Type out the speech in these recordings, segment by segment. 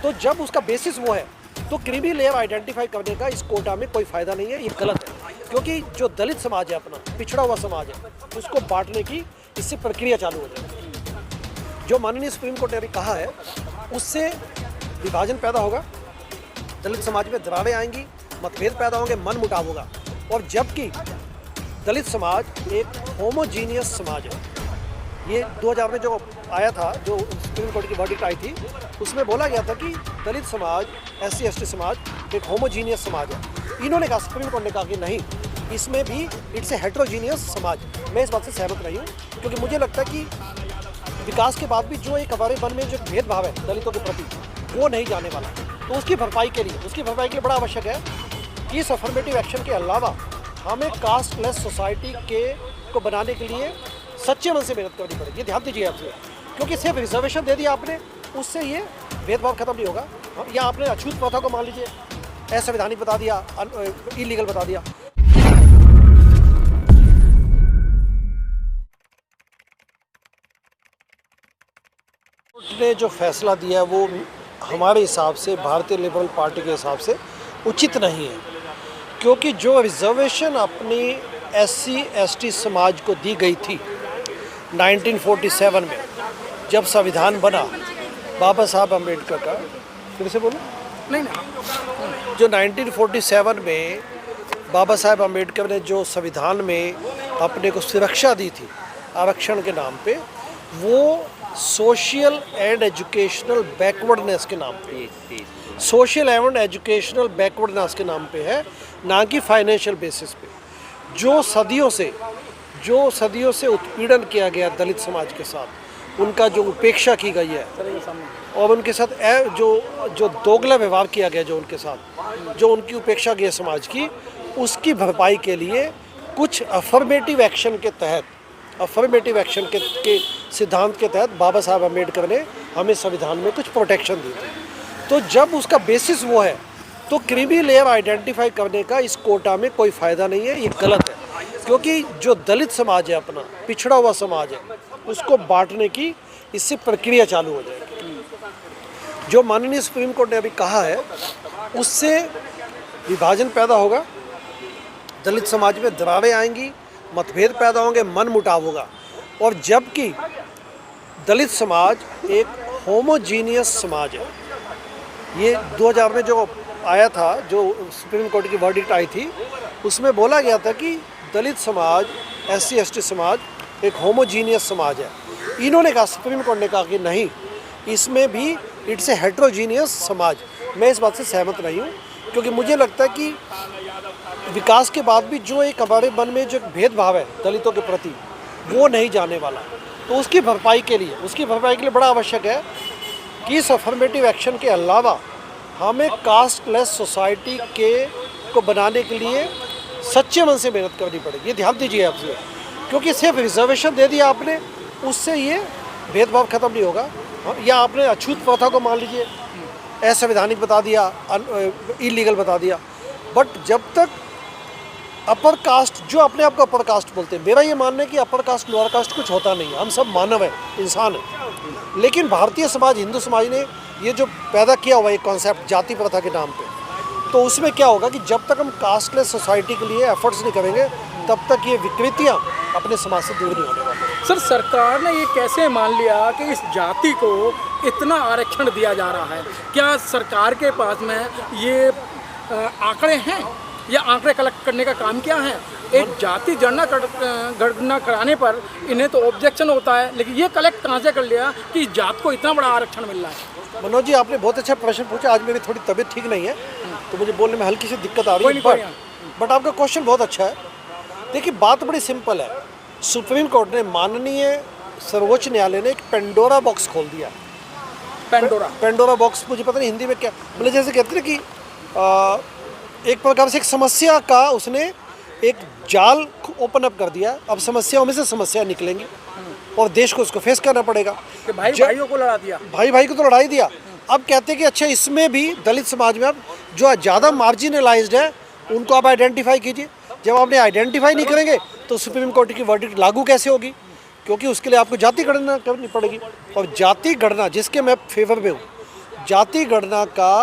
तो जब उसका बेसिस वो है तो क्रीमी लेयर आइडेंटिफाई करने का इस कोटा में कोई फ़ायदा नहीं है, ये गलत है। क्योंकि जो दलित समाज है, अपना पिछड़ा हुआ समाज है, उसको बांटने की इससे प्रक्रिया चालू हो जाएगी। जो माननीय सुप्रीम कोर्ट ने अभी कहा है उससे विभाजन पैदा होगा, दलित समाज में दरारें आएंगी, मतभेद पैदा होंगे, मन मुटाव होगा। और जबकि दलित समाज एक होमोजीनियस समाज है, ये 2000 में जो आया था, जो सुप्रीम कोर्ट की वर्डिक्ट आई थी, उसमें बोला गया था कि दलित समाज, SC ST समाज एक होमोजीनियस समाज है। इन्होंने कहा, सुप्रीम कोर्ट ने कहा कि नहीं, इसमें भी इट्स ए हेट्रोजीनियस समाज। मैं इस बात से सहमत नहीं हूँ, क्योंकि मुझे लगता है कि विकास के बाद भी जो एक हमारे मन में जो भेदभाव है दलितों के प्रति, वो नहीं जाने वाला। तो उसकी भरपाई के लिए बड़ा आवश्यक है कि इस अफर्मेटिव एक्शन के अलावा हमें कास्टलेस सोसाइटी को बनाने के लिए सच्चे मन से मेहनत करनी पड़ेगी। ये ध्यान दीजिए आपसे, क्योंकि सिर्फ रिजर्वेशन दे दिया आपने, उससे ये भेदभाव खत्म नहीं होगा। या आपने अछूत प्रथा को मान लीजिए असंवैधानिक बता दिया, इलीगल बता दिया। कोर्ट ने जो फैसला दिया है वो हमारे हिसाब से, भारतीय लिबरल पार्टी के हिसाब से उचित नहीं है। क्योंकि जो रिजर्वेशन अपनी SC ST समाज को दी गई थी 1947 में, जब संविधान बना बाबा साहब अम्बेडकर का, फिर से बोलो नहीं, जो 1947 में बाबा साहब अम्बेडकर ने जो संविधान में अपने को सुरक्षा दी थी आरक्षण के नाम पे, वो सोशल एंड एजुकेशनल बैकवर्डनेस के नाम पे, सोशल एंड एजुकेशनल बैकवर्डनेस के नाम पे है, ना कि फाइनेंशियल बेसिस पे। जो सदियों से उत्पीड़न किया गया दलित समाज के साथ, उनका जो उपेक्षा की गई है और उनके साथ जो दोगला व्यवहार किया गया, जो उनके साथ जो उनकी उपेक्षा की है समाज की, उसकी भरपाई के लिए कुछ अफर्मेटिव एक्शन के तहत, अफर्मेटिव एक्शन के सिद्धांत के तहत बाबा साहब अम्बेडकर ने हमें संविधान में कुछ प्रोटेक्शन दी थी। तो जब उसका बेसिस वो है तो क्रीमी लेयर आइडेंटिफाई करने का इस कोटा में कोई फ़ायदा नहीं है, ये गलत है। क्योंकि जो दलित समाज है, अपना पिछड़ा हुआ समाज है, उसको बांटने की इससे प्रक्रिया चालू हो जाएगी। जो माननीय सुप्रीम कोर्ट ने अभी कहा है उससे विभाजन पैदा होगा, दलित समाज में दरारें आएंगी, मतभेद पैदा होंगे, मन मुटाव होगा। और जबकि दलित समाज एक होमोजीनियस समाज है, ये 2000 में जो आया था, जो सुप्रीम कोर्ट की वर्डिक्ट आई थी, उसमें बोला गया था कि दलित समाज, SC ST समाज एक होमोजीनियस समाज है। इन्होंने कहा, सुप्रीम कोर्ट ने कहा कि नहीं, इसमें भी इट्स ए हेट्रोजीनियस समाज। मैं इस बात से सहमत नहीं हूँ, क्योंकि मुझे लगता है कि विकास के बाद भी जो एक हमारे मन में जो भेदभाव है दलितों के प्रति, वो नहीं जाने वाला। तो उसकी भरपाई के लिए बड़ा आवश्यक है कि इस अफर्मेटिव एक्शन के अलावा हमें कास्टलेस सोसाइटी को बनाने के लिए सच्चे मन से मेहनत करनी पड़ेगी। ये ध्यान दीजिए आपसे, क्योंकि सिर्फ रिजर्वेशन दे दिया आपने, उससे ये भेदभाव खत्म नहीं होगा। या आपने अछूत प्रथा को मान लीजिए असंवैधानिक बता दिया, इलीगल बता दिया। बट जब तक अपर कास्ट, जो अपने आप को अपर कास्ट बोलते हैं, मेरा ये मानना है कि अपर कास्ट लोअर कास्ट कुछ होता नहीं है, हम सब मानव हैं, इंसान हैं। लेकिन भारतीय समाज, हिंदू समाज ने ये जो पैदा किया हुआ एक कॉन्सेप्ट जाति प्रथा के नाम पे, तो उसमें क्या होगा कि जब तक हम कास्टलेस सोसाइटी के लिए एफर्ट्स नहीं करेंगे, तब तक ये विकृतियाँ अपने समाज से दूर नहीं होने वाली। सर, सरकार ने ये कैसे मान लिया कि इस जाति को इतना आरक्षण दिया जा रहा है? क्या सरकार के पास में ये आंकड़े हैं या आंकड़े कलेक्ट करने का काम क्या है? एक जाति गणना कराने पर इन्हें तो ऑब्जेक्शन होता है, लेकिन ये कलेक्ट कहाँ से कर लिया कि जात को इतना बड़ा आरक्षण मिल रहा है? मनोज जी, आपने बहुत अच्छा प्रश्न पूछा। आज मेरी थोड़ी तबीयत ठीक नहीं है, तो मुझे बोलने में हल्की सी दिक्कत आ रही है, बट आपका क्वेश्चन बहुत अच्छा है। देखिए, बात बड़ी सिंपल है। सुप्रीम कोर्ट ने, माननीय सर्वोच्च न्यायालय ने एक पेंडोरा बॉक्स खोल दिया। पेंडोरा बॉक्स, मुझे पता नहीं हिंदी में क्या, मतलब जैसे कहते हैं कि एक प्रकार से एक समस्या का उसने एक जाल ओपन अप कर दिया। अब समस्याओं में से समस्या निकलेंगी और देश को उसको फेस करना पड़ेगा। कि भाइयों को लड़ा दिया, भाई को तो लड़ाई दिया। अब कहते हैं कि अच्छा, इसमें भी दलित समाज में अब जो ज़्यादा मार्जिनलाइज्ड है उनको आप आइडेंटिफाई कीजिए। जब आपने आइडेंटिफाई नहीं करेंगे तो सुप्रीम कोर्ट की वर्डिक्ट लागू कैसे होगी? क्योंकि उसके लिए आपको जाति गणना करनी पड़ेगी। और जाति गणना, जिसके मैं फेवर में हूँ, जाति गणना का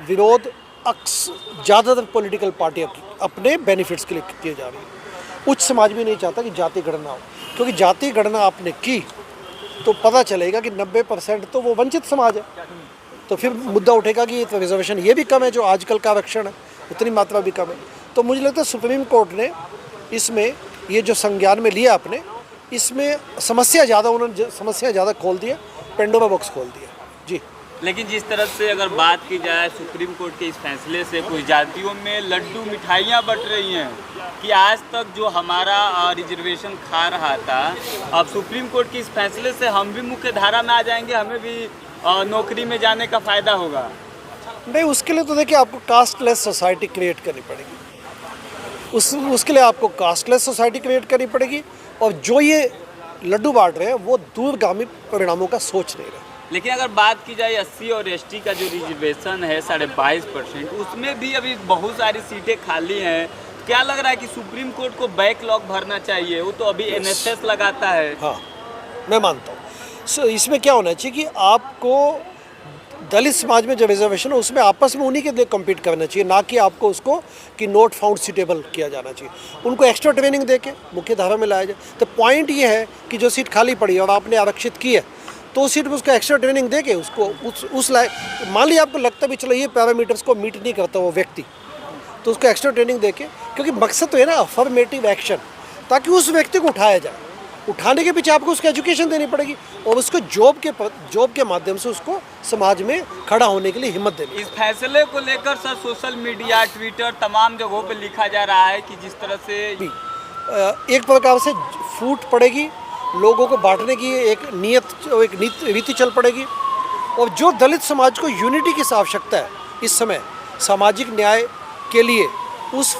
विरोध ज़्यादातर पॉलिटिकल पार्टियाँ अपने बेनिफिट्स के लिए किए जा रही है। उच्च समाज भी नहीं चाहता कि जाति गणना हो, क्योंकि जाति गणना आपने की तो पता चलेगा कि 90% तो वो वंचित समाज है। तो फिर मुद्दा उठेगा कि तो रिजर्वेशन ये भी कम है, जो आजकल का आरक्षण है उतनी मात्रा भी कम है। तो मुझे लगता है सुप्रीम कोर्ट ने इसमें ये जो संज्ञान में लिया आपने, इसमें उन्होंने समस्या ज़्यादा खोल दी है, पेंडोरा बॉक्स खोल दिया जी। लेकिन जिस तरह से अगर बात की जाए सुप्रीम कोर्ट के इस फैसले से कुछ जातियों में लड्डू मिठाइयाँ बंट रही हैं कि आज तक जो हमारा रिजर्वेशन खा रहा था, अब सुप्रीम कोर्ट के इस फैसले से हम भी मुख्य धारा में आ जाएंगे, हमें भी नौकरी में जाने का फ़ायदा होगा। नहीं, उसके लिए तो देखिए आपको कास्टलेस सोसाइटी क्रिएट करनी पड़ेगी। उसके लिए आपको कास्टलेस सोसाइटी क्रिएट करनी पड़ेगी, और जो ये लड्डू बांट रहे हैं वो दूरगामी परिणामों का सोच नहीं रहे। लेकिन अगर बात की जाए SC और ST का जो रिजर्वेशन है 22.5%, उसमें भी अभी बहुत सारी सीटें खाली हैं। क्या लग रहा है कि सुप्रीम कोर्ट को बैकलॉग भरना चाहिए? वो तो अभी NSS लगाता है। हाँ, मैं मानता हूँ। इसमें क्या होना चाहिए कि आपको दलित समाज में जो रिजर्वेशन है उसमें आपस में उन्हीं के लिए कम्पीट करना चाहिए, ना कि आपको उसको कि नोट फाउंड सूटेबल किया जाना चाहिए। उनको एक्स्ट्रा ट्रेनिंग देके मुख्य धारा में लाया जाए। तो पॉइंट ये है कि जो सीट खाली पड़ी है और आपने आरक्षित की है, तो उस सीट में उसको एक्स्ट्रा ट्रेनिंग देके उसको उस लायक, मान लिया आपको लगता भी चलो ये पैरामीटर्स को मीट नहीं करता वो व्यक्ति, तो उसको एक्स्ट्रा ट्रेनिंग देके, क्योंकि मकसद तो है ना अफर्मेटिव एक्शन, ताकि उस व्यक्ति को उठाया जाए। उठाने के पीछे आपको उसको एजुकेशन देनी पड़ेगी और उसको जॉब के माध्यम से उसको समाज में खड़ा होने के लिए हिम्मत देनी। इस फैसले को लेकर सर सोशल मीडिया, ट्विटर, तमाम जगहों पे लिखा जा रहा है कि जिस तरह से एक प्रकार से फूट पड़ेगी, लोगों को बांटने की एक रीति चल पड़ेगी। और जो दलित समाज को यूनिटी की आवश्यकता है इस समय सामाजिक न्याय के लिए, उस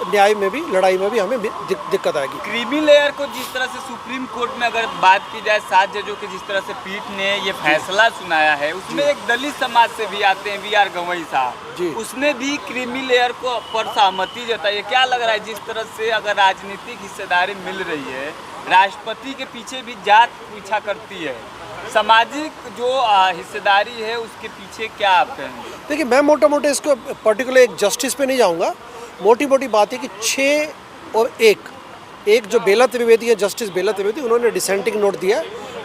न्याय में भी, लड़ाई में भी हमें दिक्कत आएगी। क्रीमी लेयर को जिस तरह से सुप्रीम कोर्ट में अगर बात की जाए 7 जजों के जिस तरह से पीठ ने ये फैसला सुनाया है, उसमें एक दलित समाज से भी आते हैं VR गवई साहब, उसने भी क्रीमी लेयर को पर सहमति जताई है। क्या लग रहा है जिस तरह से अगर राजनीतिक हिस्सेदारी मिल रही है, राष्ट्रपति के पीछे भी जात पीछा करती है, सामाजिक जो हिस्सेदारी है उसके पीछे क्या आप कहेंगे? देखिए, मैं मोटा मोटा इसको पर्टिकुलर एक जस्टिस पे नहीं जाऊंगा। मोटी बात है कि 6 और 1 जो बेला त्रिवेदी है, जस्टिस बेला त्रिवेदी, उन्होंने डिसेंटिंग नोट दिया।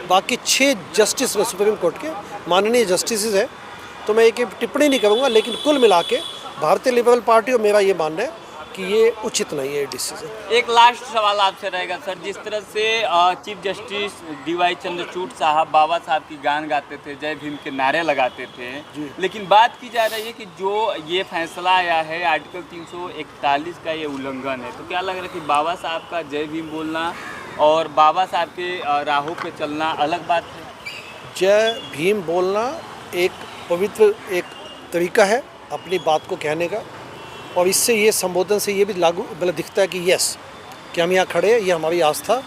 बाकी 6 जस्टिस सुप्रीम कोर्ट के माननीय जस्टिस है, तो मैं एक टिप्पणी नहीं करूंगा। लेकिन कुल मिला के भारतीय लिबरल पार्टी और मेरा ये मानना है कि ये उचित नहीं है डिसीजन। एक लास्ट सवाल आपसे रहेगा सर, जिस तरह से चीफ जस्टिस DY चंद्रचूड़ साहब बाबा साहब की गान गाते थे, जय भीम के नारे लगाते थे, लेकिन बात की जा रही है कि जो ये फैसला आया है आर्टिकल 341 का ये उल्लंघन है, तो क्या लग रहा है कि बाबा साहब का जय भीम बोलना और बाबा साहब के राहों पे चलना अलग बात है? जय भीम बोलना एक पवित्र एक तरीका है अपनी बात को कहने का, और इससे ये संबोधन से ये भी लागू मतलब दिखता है कि यस, कि हम यहाँ खड़े हैं, ये हमारी आस्था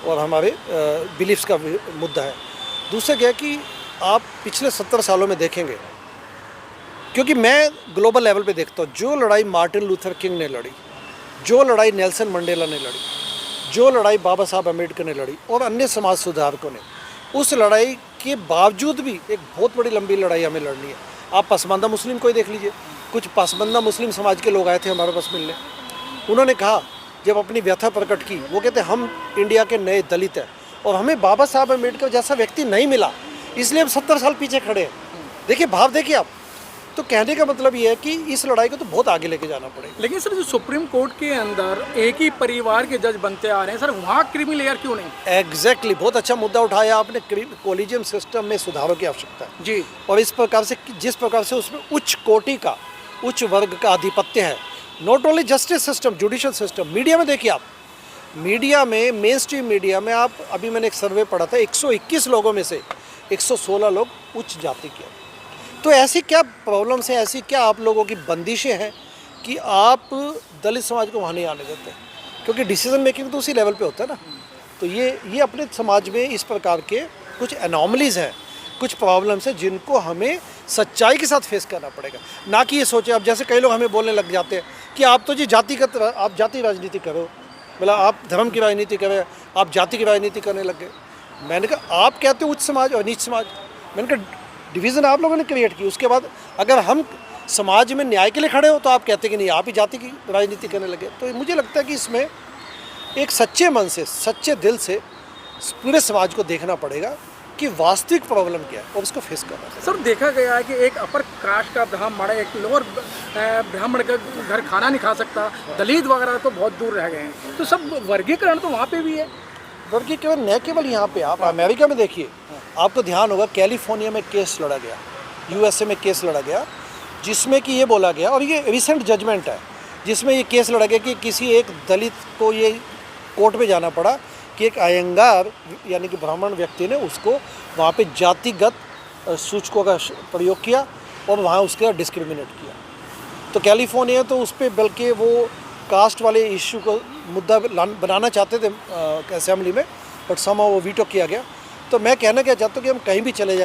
और हमारे बिलीफ्स का मुद्दा है। दूसरा क्या है कि आप पिछले 70 सालों में देखेंगे, क्योंकि मैं ग्लोबल लेवल पे देखता हूँ, जो लड़ाई मार्टिन लूथर किंग ने लड़ी, जो लड़ाई नेल्सन मंडेला ने लड़ी, जो लड़ाई बाबा साहब अम्बेडकर ने लड़ी और अन्य समाज सुधारकों ने, उस लड़ाई के बावजूद भी एक बहुत बड़ी लंबी लड़ाई हमें लड़नी है। आप पसमानदा मुस्लिम को ही देख लीजिए, कुछ पसमानदा मुस्लिम समाज के लोग आए थे हमारे पास मिलने, उन्होंने कहा, जब अपनी व्यथा प्रकट की, वो कहते हम इंडिया के नए दलित हैं और हमें बाबा साहब अम्बेडकर जैसा व्यक्ति नहीं मिला, इसलिए हम 70 साल पीछे खड़े हैं। देखिए भाव देखिए आप। तो कहने का मतलब ये है कि इस लड़ाई को तो बहुत आगे लेके जाना पड़ेगा। लेकिन सर, जो सुप्रीम कोर्ट के अंदर एक ही परिवार के जज बनते आ रहे हैं सर, वहाँ क्रीमी लेयर क्यों नहीं? एग्जैक्टली, बहुत अच्छा मुद्दा उठाया आपने। कोलिजियम सिस्टम में सुधारों की आवश्यकता है जी, और इस प्रकार से जिस प्रकार से उसमें उच्च कोटि का, उच्च वर्ग का आधिपत्य है, not only justice system, judicial system, media में देखिए आप, मीडिया में, मेन स्ट्रीम मीडिया में आप, अभी मैंने एक सर्वे पढ़ा था, 121 लोगों में से 116 लोग उच्च जाति के। तो ऐसी क्या प्रॉब्लम्स हैं, ऐसी क्या आप लोगों की बंदिशें हैं कि आप दलित समाज को वहाँ नहीं आने देते? क्योंकि डिसीजन मेकिंग तो उसी लेवल पे होता है ना। तो ये अपने समाज में इस प्रकार के कुछ एनॉमलीज हैं, कुछ प्रॉब्लम्स हैं जिनको हमें सच्चाई के साथ फेस करना पड़ेगा। ना कि ये सोचे, अब जैसे कई लोग हमें बोलने लग जाते हैं कि आप तो जी आप जाति राजनीति करो, मतलब आप धर्म की राजनीति करें, आप जाति की राजनीति करने लग गए। मैंने कहा आप कहते हो उच्च समाज और नीच समाज, मैंने कहा डिवीज़न आप लोगों ने क्रिएट की। उसके बाद अगर हम समाज में न्याय के लिए खड़े हो तो आप कहते कि नहीं, आप ही जाति की राजनीति करने लगे। तो मुझे लगता है कि इसमें एक सच्चे मन से, सच्चे दिल से पूरे समाज को देखना पड़ेगा कि वास्तविक प्रॉब्लम क्या है और उसको फेस करना है। सर देखा गया है कि एक अपर कास्ट का ब्राह्मण, एक लोअर ब्राह्मण का घर खाना नहीं खा सकता, दलित वगैरह तो बहुत दूर रह गए हैं। तो सब वर्गीकरण तो वहाँ पे भी है। वर्गीकरण न केवल यहाँ पे, आप अमेरिका में देखिए, आपको ध्यान होगा कैलिफोर्निया में केस लड़ा गया, यूएसए में केस लड़ा गया, जिसमें कि ये बोला गया, और ये रिसेंट जजमेंट है, जिसमें ये केस लड़ा गया कि किसी एक दलित को ये कोर्ट में जाना पड़ा कि एक अयंगार यानी कि ब्राह्मण व्यक्ति ने उसको वहाँ पे जातिगत सूचकों का प्रयोग किया और वहाँ उसका डिस्क्रिमिनेट किया। तो कैलिफोर्निया तो उस पर बल्कि वो कास्ट वाले इशू को मुद्दा बनाना चाहते थे असेंबली में, बट समा वो वीटो किया गया। तो मैं कहना क्या चाहता हूँ कि हम कहीं भी चले जाएं,